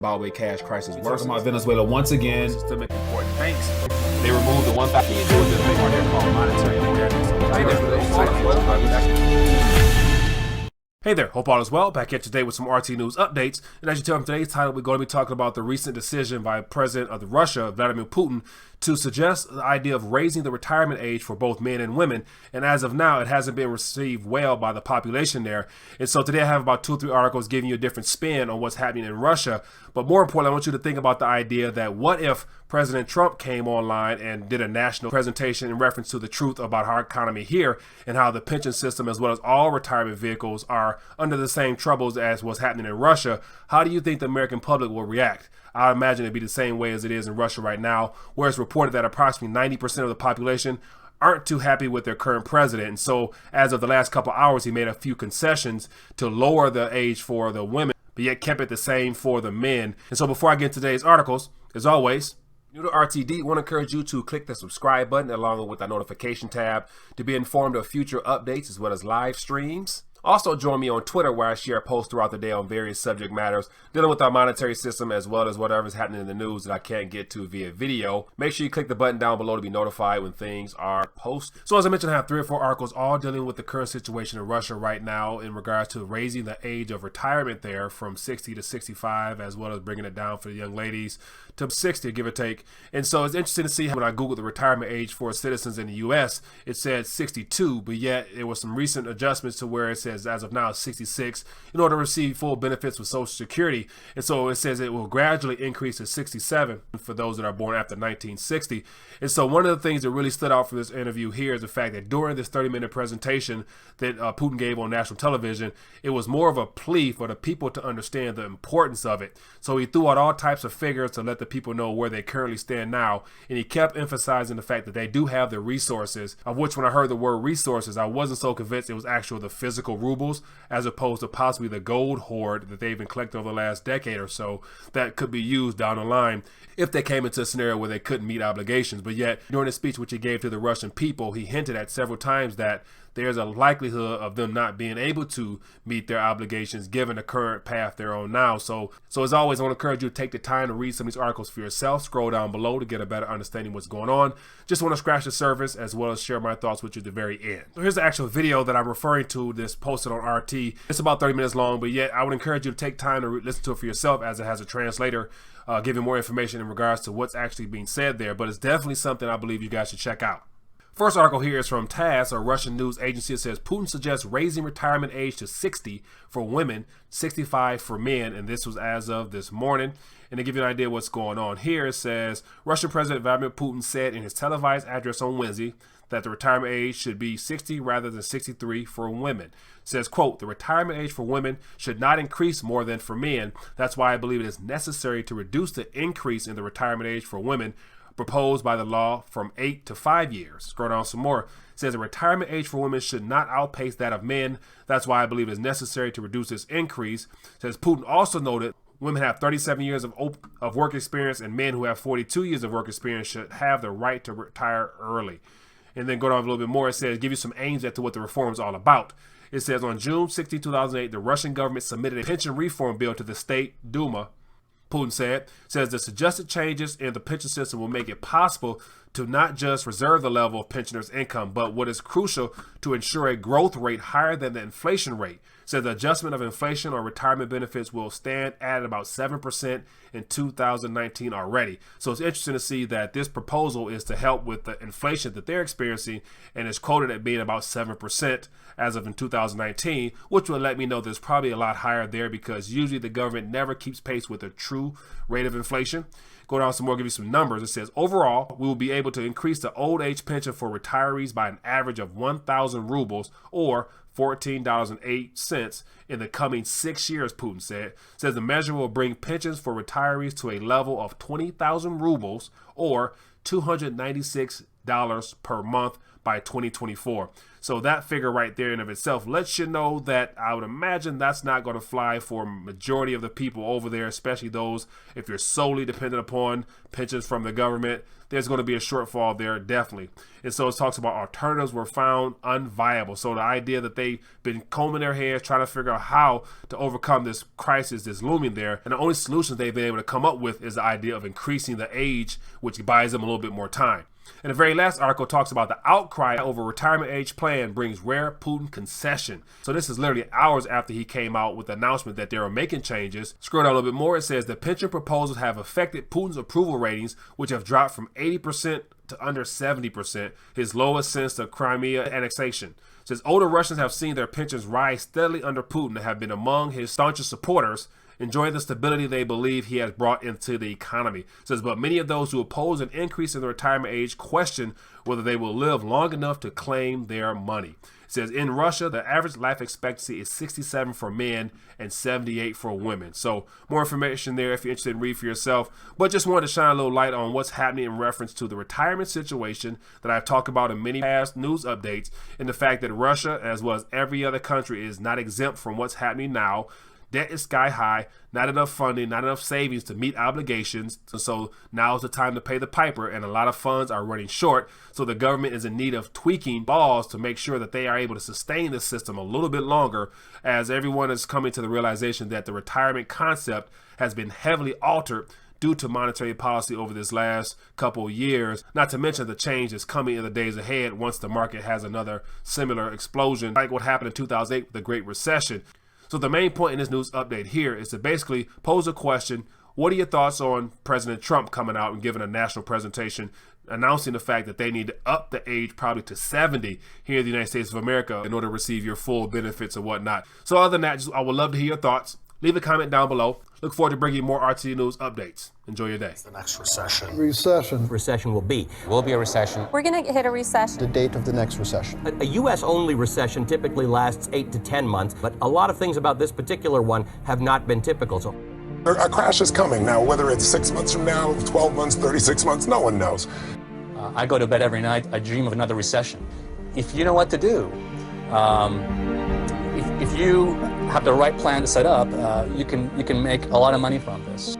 Zimbabwe cash crisis worse. Talking about Venezuela once again. Systemic important banks. They removed the 1,000 thing on there called monetary Hey there, hope all is well. Back here today with some RT News updates. And as you tell from today's title, we're going to be talking about the recent decision by President of Russia, Vladimir Putin, to suggest the idea of raising the retirement age for both men and women. And as of now, it hasn't been received well by the population there. And so today I have about 2 or 3 articles giving you a different spin on what's happening in Russia. But more importantly, I want you to think about the idea that what if President Trump came online and did a national presentation in reference to the truth about our economy here and how the pension system as well as all retirement vehicles are under the same troubles as what's happening in Russia. How do you think the American public will react? I imagine it'd be the same way as it is in Russia right now, where it's reported that approximately 90% of the population aren't too happy with their current president. And so as of the last couple hours, he made a few concessions to lower the age for the women, but yet kept it the same for the men. And so before I get into today's articles, as always, new to RTD, I want to encourage you to click the subscribe button along with the notification tab to be informed of future updates as well as live streams. Also join me on Twitter where I share posts throughout the day on various subject matters dealing with our monetary system as well as whatever's happening in the news that I can't get to via video. Make sure you click the button down below to be notified when things are posted. So as I mentioned, I have 3 or 4 articles all dealing with the current situation in Russia right now in regards to raising the age of retirement there from 60 to 65 as well as bringing it down for the young ladies to 60, give or take. And so it's interesting to see how when I Googled the retirement age for citizens in the US, it said 62, but yet there was some recent adjustments to where it says as of now 66 in order to receive full benefits with Social Security. And so it says it will gradually increase to 67 for those that are born after 1960. And so one of the things that really stood out from this interview here is the fact that during this 30-minute presentation that Putin gave on national television, it was more of a plea for the people to understand the importance of it. So he threw out all types of figures to let the people know where they currently stand now. And he kept emphasizing the fact that they do have the resources, of which when I heard the word resources, I wasn't so convinced it was actual the physical rubles as opposed to possibly the gold hoard that they've been collecting over the last decade or so that could be used down the line if they came into a scenario where they couldn't meet obligations. But yet during the speech which he gave to the Russian people, he hinted at several times that there's a likelihood of them not being able to meet their obligations given the current path they're on now. So as always, I want to encourage you to take the time to read some of these articles for yourself. Scroll down below to get a better understanding of what's going on. Just want to scratch the surface as well as share my thoughts with you at the very end. So here's the actual video that I'm referring to, this posted on RT. It's about 30 minutes long, but yet I would encourage you to take time to listen to it for yourself as it has a translator giving more information in regards to what's actually being said there. But it's definitely something I believe you guys should check out. First article here is from TASS, a Russian news agency. It says Putin suggests raising retirement age to 60 for women, 65 for men, and this was as of this morning. And to give you an idea of what's going on here, it says Russian President Vladimir Putin said in his televised address on Wednesday that the retirement age should be 60 rather than 63 for women. It says, quote, the retirement age for women should not increase more than for men. That's why I believe it is necessary to reduce the increase in the retirement age for women proposed by the law from 8 to 5 years. Scroll down some more. It says the retirement age for women should not outpace that of men. That's why I believe it is necessary to reduce this increase. It says Putin also noted women have 37 years of work experience and men who have 42 years of work experience should have the right to retire early. And then go down a little bit more. It says give you some aims as to what the reform is all about. It says on June 16, 2008, the Russian government submitted a pension reform bill to the State Duma. Putin says the suggested changes in the pension system will make it possible to not just reserve the level of pensioners' income, but what is crucial to ensure a growth rate higher than the inflation rate. Says the adjustment of inflation on retirement benefits will stand at about 7% in 2019 already. So it's interesting to see that this proposal is to help with the inflation that they're experiencing, and it's quoted at being about 7% as of in 2019, which will let me know there's probably a lot higher there because usually the government never keeps pace with the true rate of inflation. Go down some more, give you some numbers. It says overall, we will be able to increase the old age pension for retirees by an average of 1,000 rubles or $14.08 in the coming 6 years, Putin said. Says the measure will bring pensions for retirees to a level of 20,000 rubles or $296 per month by 2024. So that figure right there in of itself lets you know that I would imagine that's not going to fly for majority of the people over there, especially those if you're solely dependent upon pensions from the government. There's going to be a shortfall there, definitely. And so it talks about alternatives were found unviable. So the idea that they've been combing their hairs, trying to figure out how to overcome this crisis that's looming there. And the only solution they've been able to come up with is the idea of increasing the age, which buys them a little bit more time. And the very last article talks about the outcry over retirement age plan brings rare Putin concession. So this is literally hours after he came out with the announcement that they were making changes. Scroll down a little bit more. It says the pension proposals have affected Putin's approval ratings, which have dropped from 80% to under 70%, his lowest since the Crimea annexation. It says older Russians have seen their pensions rise steadily under Putin and have been among his staunchest supporters, enjoying the stability they believe he has brought into the economy. It says, but many of those who oppose an increase in the retirement age question whether they will live long enough to claim their money. It says, in Russia, the average life expectancy is 67 for men and 78 for women. So more information there if you're interested in read for yourself. But just wanted to shine a little light on what's happening in reference to the retirement situation that I've talked about in many past news updates, and the fact that Russia, as well as every other country, is not exempt from what's happening now. Debt is sky high, not enough funding, not enough savings to meet obligations. So now is the time to pay the piper, and a lot of funds are running short. So the government is in need of tweaking laws to make sure that they are able to sustain the system a little bit longer, as everyone is coming to the realization that the retirement concept has been heavily altered due to monetary policy over this last couple of years, not to mention the change that's coming in the days ahead once the market has another similar explosion like what happened in 2008 with the Great Recession. So the main point in this news update here is to basically pose a question. What are your thoughts on President Trump coming out and giving a national presentation announcing the fact that they need to up the age probably to 70 here in the United States of America in order to receive your full benefits and whatnot? So other than that, I would love to hear your thoughts. Leave a comment down below. Look forward to bringing you more RTD News updates. Enjoy your day. The next recession. Recession will be a recession. We're going to hit a recession. The date of the next recession. A U.S.-only recession typically lasts 8 to 10 months, but a lot of things about this particular one have not been typical. So a crash is coming now, whether it's 6 months from now, 12 months, 36 months, no one knows. I go to bed every night, I dream of another recession. If you know what to do, if you have the right plan to set up, you can make a lot of money from this.